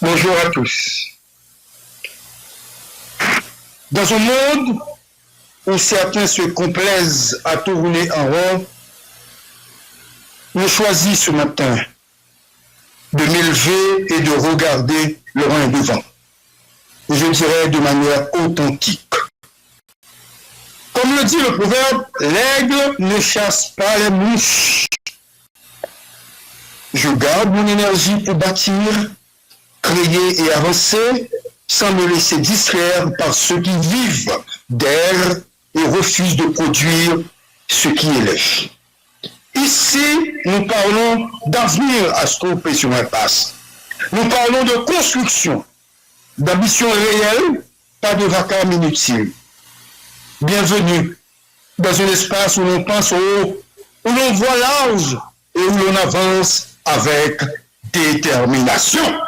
Bonjour à tous. Dans un monde où certains se complaisent à tourner en rond, je choisis ce matin de m'élever et de regarder le loin devant. Et je dirais de manière authentique. Comme le dit le proverbe, l'aigle ne chasse pas les mouches. Je garde mon énergie pour bâtir, créer et avancer sans me laisser distraire par ceux qui vivent d'air et refusent de produire ce qui élève. Ici, nous parlons d'avenir à se tromper sur l'impasse. Nous parlons de construction, d'ambition réelle, pas de vacarme inutile. Bienvenue dans un espace où l'on pense haut, où l'on voit large et où l'on avance avec détermination.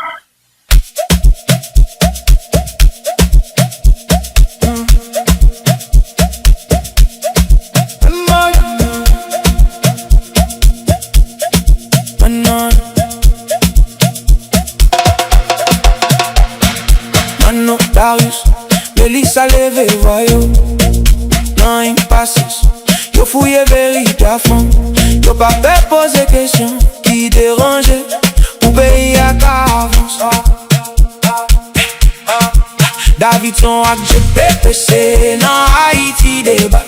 Darius, Melissa leve voyou. Non impasse, yo fouille vérité à fond. Yo pas fait poser question qui dérange ou pays à avance. Davidson ak GPPC nan Haïti débat.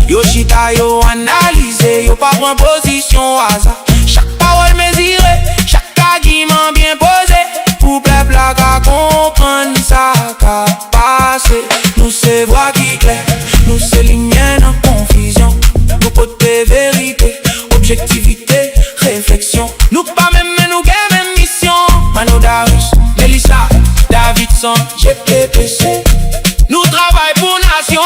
Yo chita yo analyse, yo pas prend position hasard. Chaque parole mesurée, chaque argument bien posé. Pour peuple à comprendre ça qu'a passé. Nous c'est voix qui claire, nous c'est lumière en confusion. Nous côté vérité, objectivité, réflexion. Nous pas même mais nous gagne même mission. Mano Darius, Melissa, Davidson, GPPC. Nous travaillons pour nation.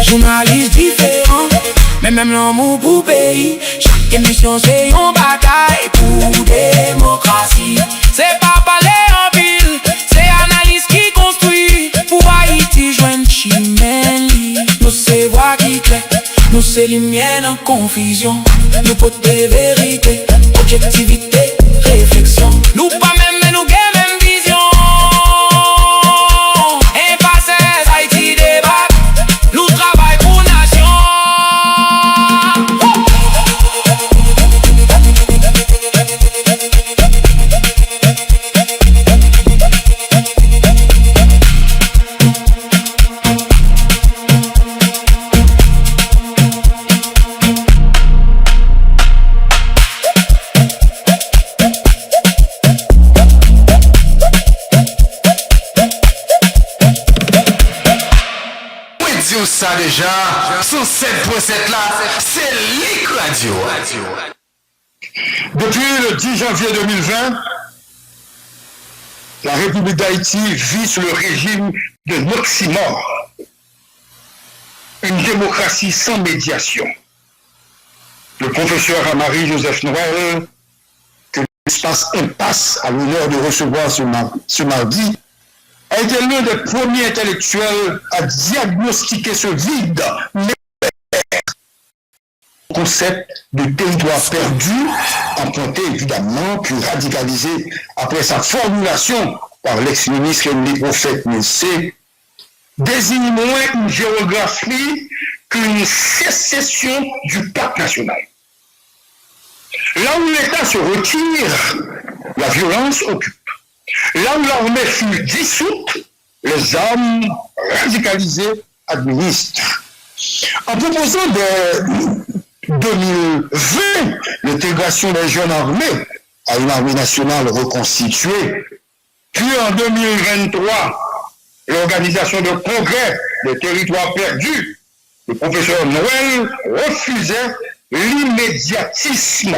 Journalistes différents, mais même l'amour pour pays. Chaque émission c'est une bataille pour démocratie. C'est pas parler en ville, c'est analyse qui construit. Pour Haïti joindre Chimène. Nous c'est voix qui claire, nous c'est lumière en confusion. Nous côté vérité, objectivité, réflexion. Nous pas même mais nous gagne même vision. Ça déjà, 107.7 là, c'est Lick Radio. Depuis le 10 janvier 2020, la République d'Haïti vit sous le régime de l'oxymore. Une démocratie sans médiation. Le professeur Amari-Joseph Noël, que l'espace impasse à l'honneur de recevoir ce mardi, a été l'un des premiers intellectuels à diagnostiquer ce vide, mais le concept de territoire perdu, emprunté évidemment, puis radicalisé après sa formulation par l'ex-ministre Louis Prophète Nessé, désigne moins une géographie qu'une sécession du parc national. Là où l'État se retire, la violence occupe. Là où l'armée fut dissoute, les armes radicalisées administrent. En proposant dès 2020 l'intégration des jeunes armés à une armée nationale reconstituée, puis en 2023 l'organisation de congrès des territoires perdus, le professeur Noël refusait l'immédiatisme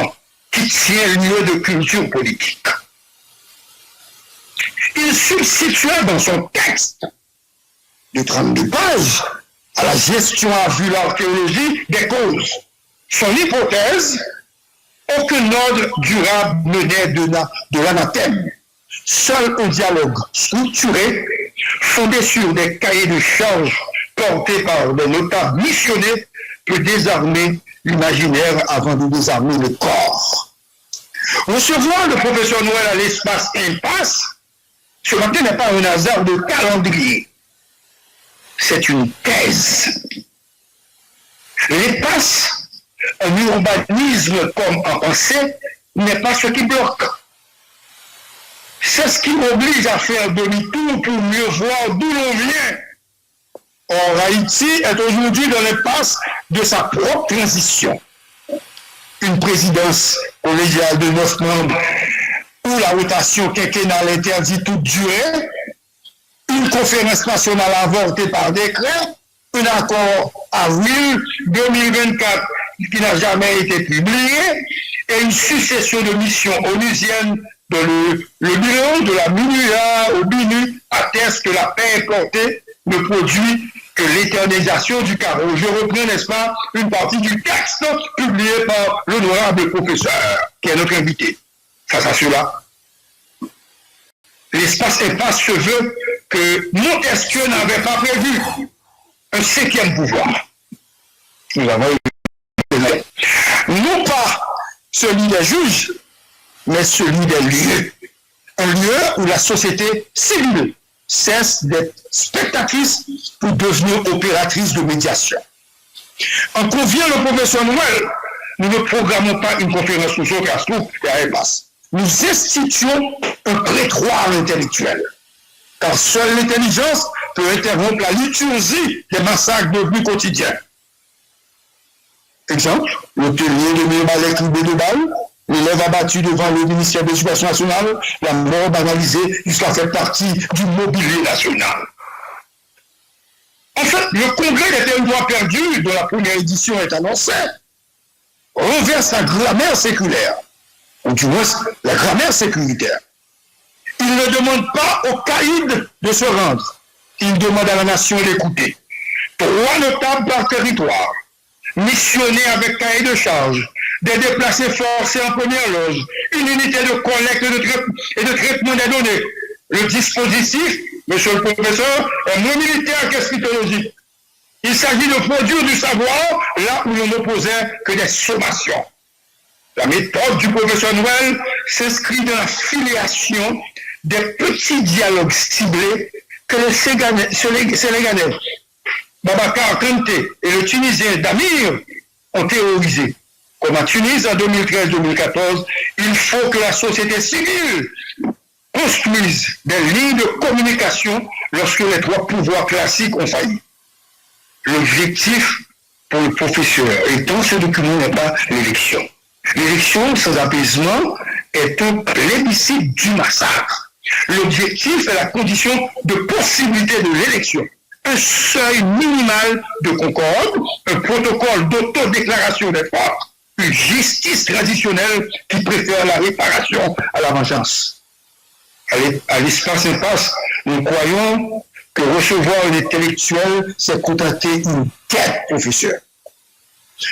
qui tient lieu de culture politique. Il substitua dans son texte de 32 pages à la gestion à vue l'archéologie des causes. Son hypothèse, aucun ordre durable menait de l'anathème Seul un dialogue structuré, fondé sur des cahiers de charges portés par des notables missionnés, peut désarmer l'imaginaire avant de désarmer le corps. Recevoir le professeur Noël à l'espace Impasse, ce matin n'est pas un hasard de calendrier. C'est une thèse. L'espace, un urbanisme comme en pensée, n'est pas ce qui bloque. C'est ce qui m'oblige à faire demi-tour pour mieux voir d'où l'on vient. Or, Haïti est aujourd'hui dans l'impasse de sa propre transition. Une présidence collégiale de 9 membres où la rotation quinquennale interdit toute durée, une conférence nationale avortée par décret, un accord avril 2024 qui n'a jamais été publié et une succession de missions onusiennes dont le bilan de la MINUA au BINU atteste que la paix importée ne produit que l'éternisation du carreau. Je reprends, n'est-ce pas, une partie du texte publié par l'honorable professeur, qui est notre invité. Face à cela, l'espace Impasse se veut que Montesquieu n'avait pas prévu un 5e pouvoir. Nous avons eu non pas celui des juges, mais celui des lieux. Un lieu où la société civile cesse d'être spectatrice pour devenir opératrice de médiation. En convient le professeur Noël, nous ne programmons pas une conférence sur Castro et à Impasse. Nous instituons un prétoire intellectuel. Car seule l'intelligence peut interrompre la liturgie des massacres devenus quotidiens. Exemple, l'hôtelier de Mirbalais criblé de balles, l'élève abattu devant le ministère de l'Éducation nationale, la mort banalisée jusqu'à faire partie du mobilier national. En fait, le congrès des territoires perdus, dont la première édition est annoncée, renverse la grammaire séculaire, ou du moins la grammaire sécuritaire. Il ne demande pas aux caïds de se rendre, il demande à la nation d'écouter. 3 notables par territoire, missionnés avec cahier de charge, des déplacés forcés en première loge, une unité de collecte et de traitement des données. Le dispositif, monsieur le professeur, est moins militaire qu'eschatologique. Il s'agit de produire du savoir là où l'on n'opposait que des sommations. La méthode du professeur Noël s'inscrit dans la filiation des petits dialogues ciblés que le Sénégalais Babacar Kanté et le Tunisien Damir ont théorisé. Comme à Tunis en 2013-2014, il faut que la société civile construise des lignes de communication lorsque les 3 pouvoirs classiques ont failli. L'objectif pour le professeur étant ce document n'est pas l'élection. L'élection sans apaisement est un plébiscite du massacre. L'objectif est la condition de possibilité de l'élection. Un seuil minimal de concorde, un protocole d'autodéclaration des forces, une justice traditionnelle qui préfère la réparation à la vengeance. À l'espace Impasse, nous croyons que recevoir un intellectuel, c'est contenter une dette, professeur.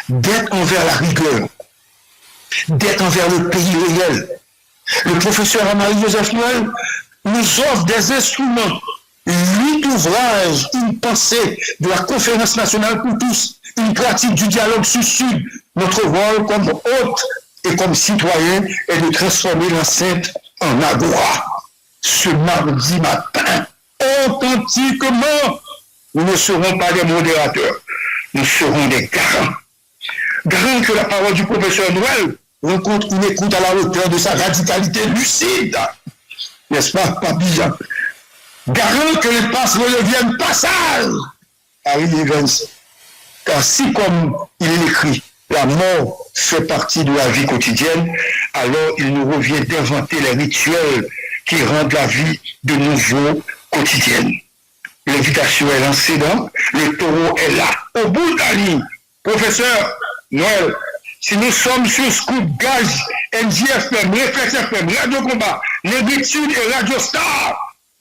Dette envers la rigueur, dette envers le pays réel. Le professeur Amari-Joseph Noël nous offre des instruments, 8 ouvrages, une pensée de la conférence nationale pour tous, une pratique du dialogue sud-sud. Notre rôle comme hôte et comme citoyen est de transformer l'enceinte en agora. Ce mardi matin, authentiquement, nous ne serons pas des modérateurs, nous serons des garants. Garants que la parole du professeur Noël rencontre une écoute à la hauteur de sa radicalité lucide. N'est-ce pas, Papillon? Garant que l'espace ne devienne pas sale. Harry Evans. Car si, comme il écrit, la mort fait partie de la vie quotidienne, alors il nous revient d'inventer les rituels qui rendent la vie de nouveau quotidienne. L'invitation est lancée donc, le taureau est là, au bout de la ligne. Professeur Noël, si nous sommes sur Scoop, Gaz, NJFM, Réflex FM, Radio Combat, Négritude et Radio Star,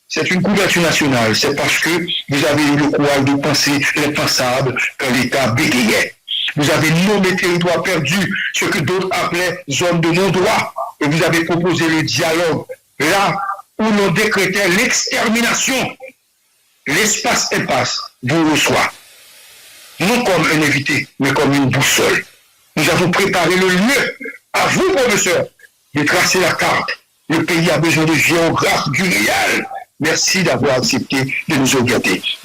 c'est une couverture nationale. C'est parce que vous avez eu le courage de penser l'impensable quand l'État bégayait. Vous avez nommé territoire perdu, ce que d'autres appelaient zone de non-droit, et vous avez proposé le dialogue. Là, où l'on décrétait l'extermination, l'espace impasse vous reçoit. Non comme un invité, mais comme une boussole. Nous avons préparé le lieu à vous, professeurs, de tracer la carte. Le pays a besoin de géographes du réel. Merci d'avoir accepté de nous orienter.